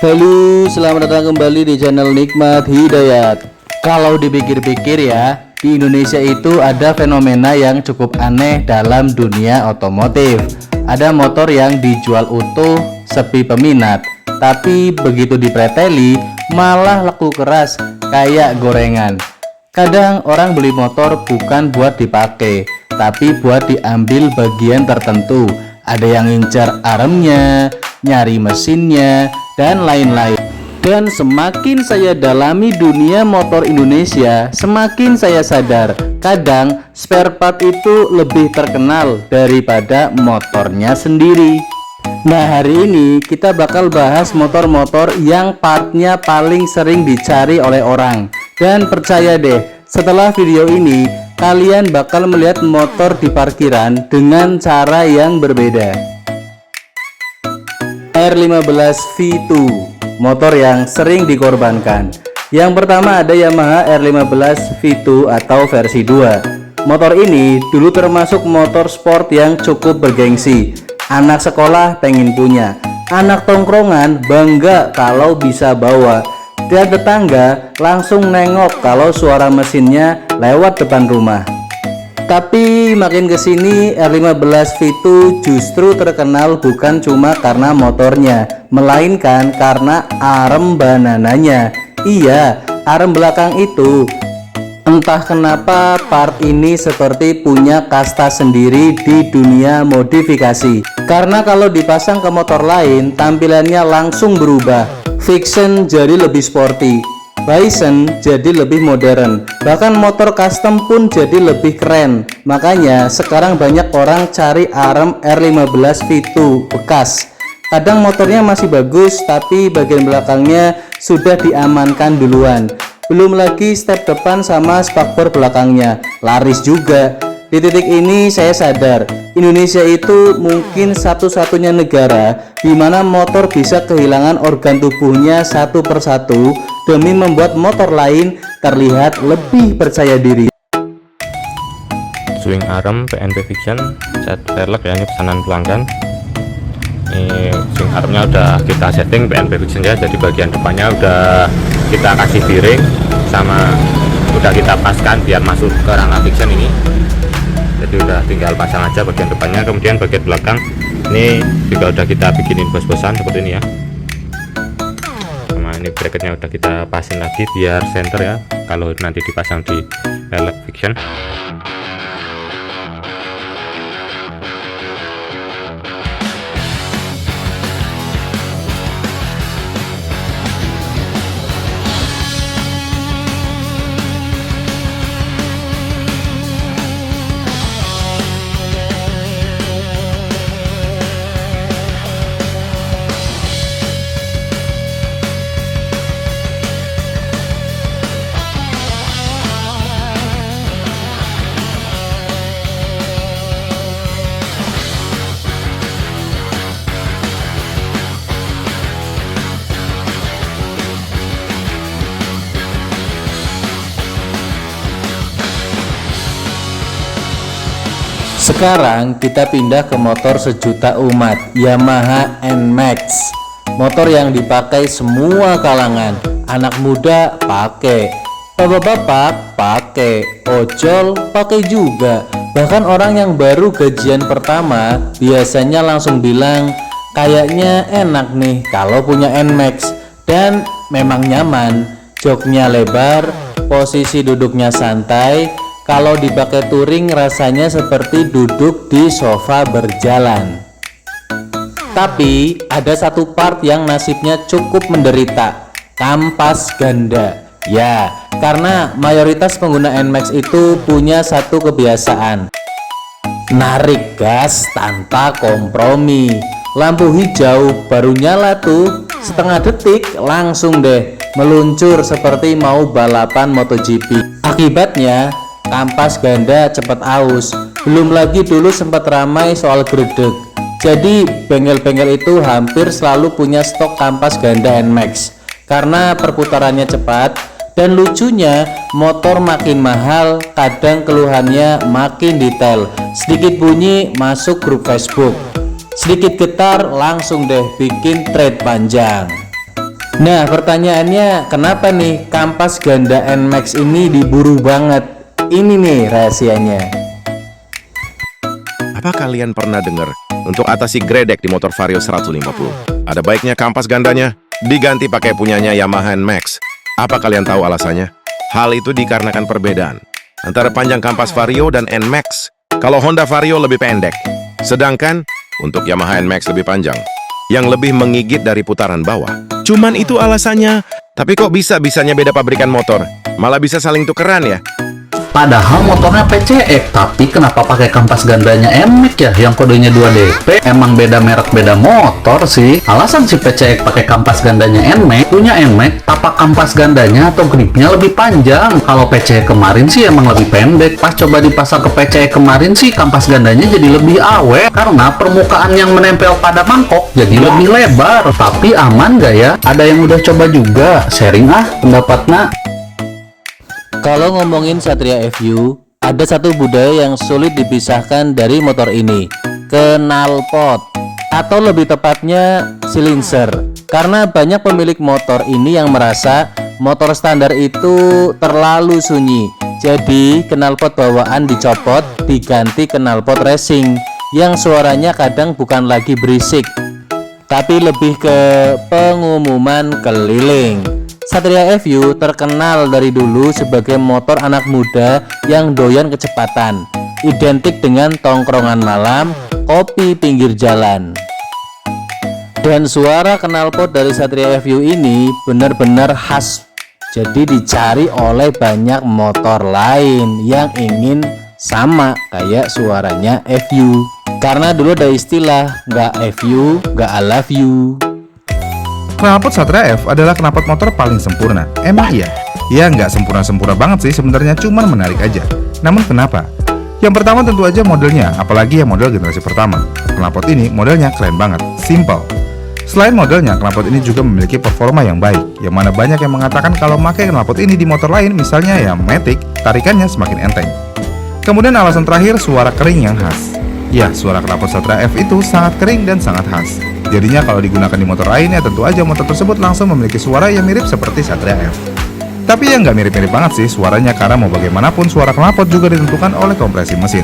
Halo, selamat datang kembali di channel Nikmat Hidayat. Kalau dipikir-pikir ya, di Indonesia itu ada fenomena yang cukup aneh dalam dunia otomotif. Ada motor yang dijual utuh, sepi peminat, tapi begitu dipreteli malah laku keras kayak gorengan. Kadang orang beli motor bukan buat dipakai, tapi buat diambil bagian tertentu. Ada yang incar aremnya, nyari mesinnya, dan lain-lain. Dan semakin saya dalami dunia motor Indonesia, semakin saya sadar kadang spare part itu lebih terkenal daripada motornya sendiri. Nah, hari ini kita bakal bahas motor-motor yang partnya paling sering dicari oleh orang. Dan percaya deh, setelah video ini kalian bakal melihat motor di parkiran dengan cara yang berbeda. R15 V2, motor yang sering dikorbankan. Yang pertama ada Yamaha R15 V2 atau versi 2. Motor ini dulu termasuk motor sport yang cukup bergengsi. Anak sekolah pengen punya, anak tongkrongan bangga kalau bisa bawa, dan tetangga langsung nengok kalau suara mesinnya lewat depan rumah. Tapi makin kesini R15 V2 justru terkenal bukan cuma karena motornya, melainkan karena arem banananya. Iya, arem belakang itu. Entah kenapa part ini seperti punya kasta sendiri di dunia modifikasi. Karena kalau dipasang ke motor lain tampilannya langsung berubah. Vixen jadi lebih sporty, Bison jadi lebih modern, bahkan motor custom pun jadi lebih keren. Makanya sekarang banyak orang cari arem R15 V2 bekas. Kadang motornya masih bagus tapi bagian belakangnya sudah diamankan duluan. Belum lagi step depan sama spakbor belakangnya laris juga. Di titik ini saya sadar Indonesia itu mungkin satu-satunya negara di mana motor bisa kehilangan organ tubuhnya satu persatu demi membuat motor lain terlihat lebih percaya diri. Swing arm PNP Vixen set velg ya, ini pesanan pelanggan. Ini swing armnya udah kita setting PNP Vixen ya, jadi bagian depannya udah kita kasih piring sama udah kita paskan biar masuk ke rangka Vixen ini. Jadi udah tinggal pasang aja bagian depannya. Kemudian bagian belakang ini juga udah kita bikinin bos-bosan seperti ini ya. Sama ini bracketnya udah kita pasin lagi biar center ya kalau nanti dipasang di velg Vixen. Sekarang kita pindah ke motor sejuta umat, Yamaha NMAX. Motor yang dipakai semua kalangan, anak muda pakai, bapak-bapak pakai, ojol pakai juga. Bahkan orang yang baru gajian pertama biasanya langsung bilang, kayaknya enak nih kalau punya NMAX. Dan memang nyaman, joknya lebar, posisi duduknya santai. Kalau dipakai touring rasanya seperti duduk di sofa berjalan. Tapi ada satu part yang nasibnya cukup menderita, kampas ganda. Ya, karena mayoritas pengguna NMAX itu punya satu kebiasaan, narik gas tanpa kompromi. Lampu hijau baru nyala tuh, setengah detik langsung deh meluncur seperti mau balapan MotoGP. Akibatnya kampas ganda cepat aus. Belum lagi dulu sempat ramai soal gredeg. Jadi bengkel-bengkel itu hampir selalu punya stok kampas ganda NMAX karena perputarannya cepat. Dan lucunya motor makin mahal, kadang keluhannya makin detail. Sedikit bunyi masuk grup Facebook, sedikit getar langsung deh bikin thread panjang. Nah, pertanyaannya kenapa nih kampas ganda NMAX ini diburu banget? Ini nih rahasianya. Apa kalian pernah dengar untuk atasi gredek di motor Vario 150? Ada baiknya kampas gandanya diganti pakai punyanya Yamaha NMAX. Apa kalian tahu alasannya? Hal itu dikarenakan perbedaan antara panjang kampas Vario dan NMAX. Kalau Honda Vario lebih pendek, sedangkan untuk Yamaha NMAX lebih panjang, yang lebih menggigit dari putaran bawah. Cuman itu alasannya. Tapi kok bisa-bisanya beda pabrikan motor? Malah bisa saling tukeran ya? Padahal motornya PCX, tapi kenapa pakai kampas gandanya NMAX ya, yang kodenya 2DP? Emang beda merek, beda motor sih. Alasan si PCX pakai kampas gandanya NMAX, punya NMAX, tapak kampas gandanya atau gripnya lebih panjang. Kalau PCX kemarin sih emang lebih pendek. Pas coba dipasang ke PCX kemarin sih, kampas gandanya jadi lebih awet, karena permukaan yang menempel pada mangkok jadi lebih lebar. Tapi aman gak ya? Ada yang udah coba juga, sharing pendapatnya. Kalau ngomongin Satria FU, ada satu budaya yang sulit dipisahkan dari motor ini, knalpot, atau lebih tepatnya silencer. Karena banyak pemilik motor ini yang merasa motor standar itu terlalu sunyi. Jadi knalpot bawaan dicopot, diganti knalpot racing yang suaranya kadang bukan lagi berisik, tapi lebih ke pengumuman keliling. Satria FU terkenal dari dulu sebagai motor anak muda yang doyan kecepatan, identik dengan tongkrongan malam, kopi pinggir jalan. Dan suara knalpot dari Satria FU ini benar-benar khas, jadi dicari oleh banyak motor lain yang ingin sama kayak suaranya FU. Karena dulu ada istilah nggak FU, nggak I love you. Knalpot Satria F adalah knalpot motor paling sempurna. Emang iya? Ya nggak sempurna-sempurna banget sih sebenarnya, cuman menarik aja. Namun kenapa? Yang pertama tentu aja modelnya, apalagi yang model generasi pertama. Knalpot ini modelnya keren banget, simple. Selain modelnya, knalpot ini juga memiliki performa yang baik, yang mana banyak yang mengatakan kalau pakai knalpot ini di motor lain, misalnya ya Matic, tarikannya semakin enteng. Kemudian alasan terakhir, suara kering yang khas. Ya, suara knalpot Satria F itu sangat kering dan sangat khas. Jadinya kalau digunakan di motor lainnya, tentu aja motor tersebut langsung memiliki suara yang mirip seperti Satria F. Tapi ya nggak mirip-mirip banget sih suaranya, karena mau bagaimanapun suara knalpot juga ditentukan oleh kompresi mesin.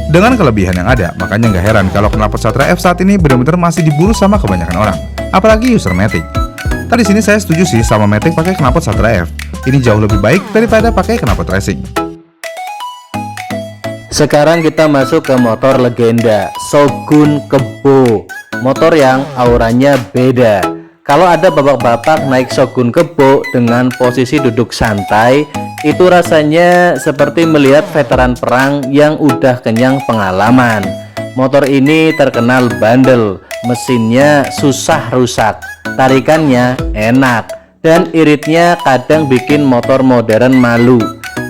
Dengan kelebihan yang ada, makanya nggak heran kalau knalpot Satria F saat ini benar-benar masih diburu sama kebanyakan orang, apalagi user Matic. Tadi sini saya setuju sih sama Matic pakai knalpot Satria F. Ini jauh lebih baik daripada pakai knalpot racing. Sekarang kita masuk ke motor legenda Shogun Kebo, motor yang auranya beda. Kalau ada bapak-bapak naik Shogun Kebo dengan posisi duduk santai, itu rasanya seperti melihat veteran perang yang udah kenyang pengalaman. Motor ini terkenal bandel, mesinnya susah rusak, tarikannya enak, dan iritnya kadang bikin motor modern malu.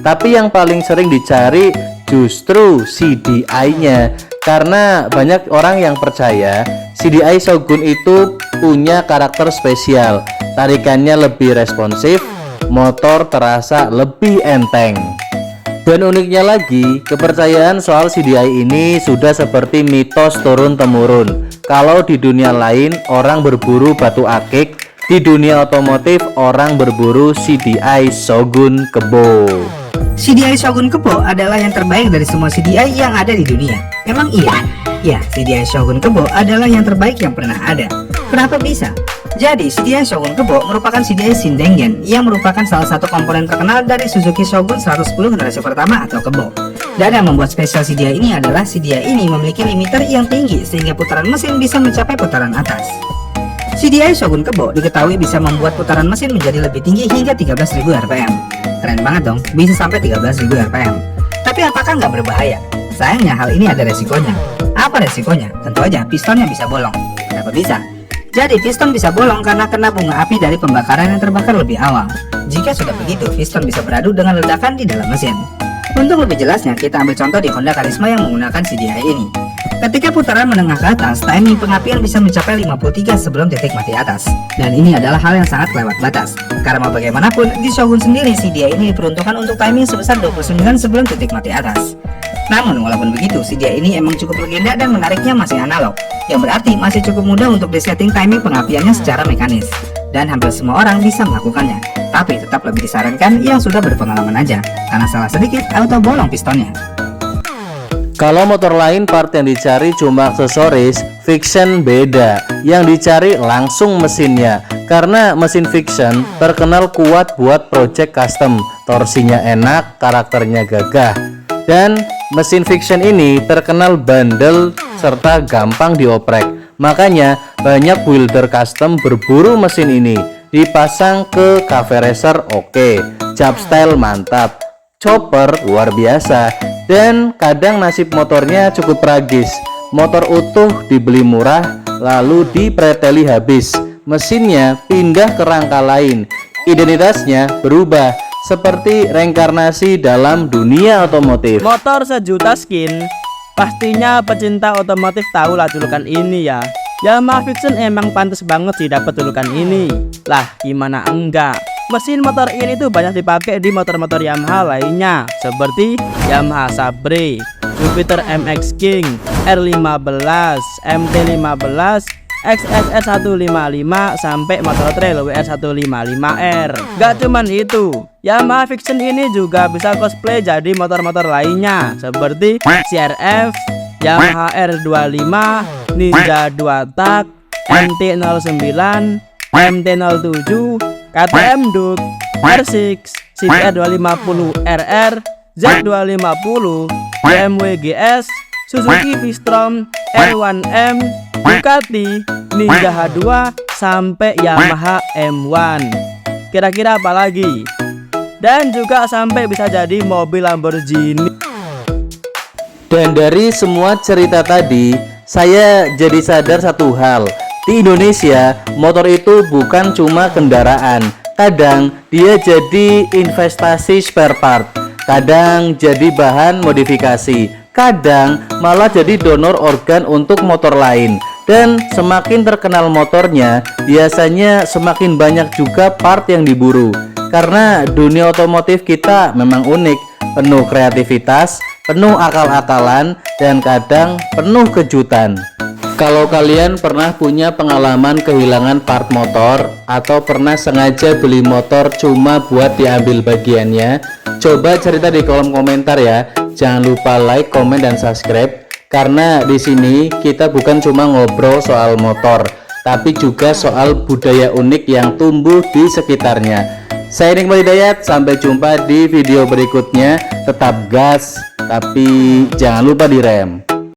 Tapi yang paling sering dicari justru CDI-nya, karena banyak orang yang percaya CDI Shogun itu punya karakter spesial, tarikannya lebih responsif, motor terasa lebih enteng. Dan uniknya lagi, kepercayaan soal CDI ini sudah seperti mitos turun-temurun. Kalau di dunia lain orang berburu batu akik, di dunia otomotif orang berburu CDI Shogun Kebo. CDI Shogun Kebo adalah yang terbaik dari semua CDI yang ada di dunia. Emang iya? Ya, CDI Shogun Kebo adalah yang terbaik yang pernah ada. Kenapa bisa? Jadi, CDI Shogun Kebo merupakan CDI Shindenggen yang merupakan salah satu komponen terkenal dari Suzuki Shogun 110 generasi pertama atau Kebo. Dan yang membuat spesial CDI ini adalah CDI ini memiliki limiter yang tinggi sehingga putaran mesin bisa mencapai putaran atas. CDI Shogun Kebo diketahui bisa membuat putaran mesin menjadi lebih tinggi hingga 13.000 rpm. Keren banget dong, bisa sampai 13.000 rpm. Tapi apakah nggak berbahaya? Sayangnya hal ini ada resikonya. Apa resikonya? Tentu aja pistonnya bisa bolong. Kenapa bisa? Jadi piston bisa bolong karena kena bunga api dari pembakaran yang terbakar lebih awal. Jika sudah begitu, piston bisa beradu dengan ledakan di dalam mesin. Untuk lebih jelasnya, kita ambil contoh di Honda Karisma yang menggunakan CDI ini. Ketika putaran menengah ke atas, timing pengapian bisa mencapai 53 sebelum titik mati atas. Dan ini adalah hal yang sangat lewat batas. Karena bagaimanapun, di Shogun sendiri CDI ini diperuntukkan untuk timing sebesar 29 sebelum titik mati atas. Namun walaupun begitu, CDI ini emang cukup legenda dan menariknya masih analog, yang berarti masih cukup mudah untuk disetting timing pengapiannya secara mekanis. dan hampir semua orang bisa melakukannya. Tapi tetap lebih disarankan yang sudah berpengalaman aja, karena salah sedikit auto bolong pistonnya. Kalau motor lain part yang dicari cuma aksesoris, Fiction beda. Yang dicari langsung mesinnya. Karena mesin Fiction terkenal kuat buat project custom, torsinya enak, karakternya gagah. Dan mesin Fiction ini terkenal bandel serta gampang dioprek. Makanya banyak builder custom berburu mesin ini. Dipasang ke cafe racer oke, job style mantap, chopper luar biasa, dan kadang nasib motornya cukup tragis. Motor utuh dibeli murah lalu dipreteli habis, mesinnya pindah ke rangka lain, identitasnya berubah seperti reinkarnasi dalam dunia otomotif. Motor sejuta skin, pastinya pecinta otomotif tahulah julukan ini ya. Yamaha Fiction emang pantas banget sih dapat julukan ini. Lah gimana enggak? Mesin motor ini tuh banyak dipakai di motor-motor Yamaha lainnya seperti Yamaha Sabre, Jupiter MX King, R15, MT15, XSR 155 sampai motor trail WR155R. Gak cuman itu, Yamaha Fiction ini juga bisa cosplay jadi motor-motor lainnya seperti CRF, Yamaha R25, Ninja 2 tak, MT-09, MT-07, KTM Duke, R6, CBR 250 RR, Z250, BMW GS, Suzuki V-Strom, R1M, Ducati, Ninja H2, sampai Yamaha M1. Kira-kira apa lagi? Dan juga sampai bisa jadi mobil Lamborghini. Dan dari semua cerita tadi, saya jadi sadar satu hal. Di Indonesia, motor itu bukan cuma kendaraan. Kadang dia jadi investasi spare part, kadang jadi bahan modifikasi, kadang malah jadi donor organ untuk motor lain. Dan semakin terkenal motornya, biasanya semakin banyak juga part yang diburu. Karena dunia otomotif kita memang unik, penuh kreativitas, penuh akal-akalan, dan kadang penuh kejutan. Kalau kalian pernah punya pengalaman kehilangan part motor atau pernah sengaja beli motor cuma buat diambil bagiannya, coba cerita di kolom komentar ya. Jangan lupa like, komen, dan subscribe. Karena di sini kita bukan cuma ngobrol soal motor, tapi juga soal budaya unik yang tumbuh di sekitarnya. Saya Iqbal Hidayat, sampai jumpa di video berikutnya. Tetap gas, tapi jangan lupa direm.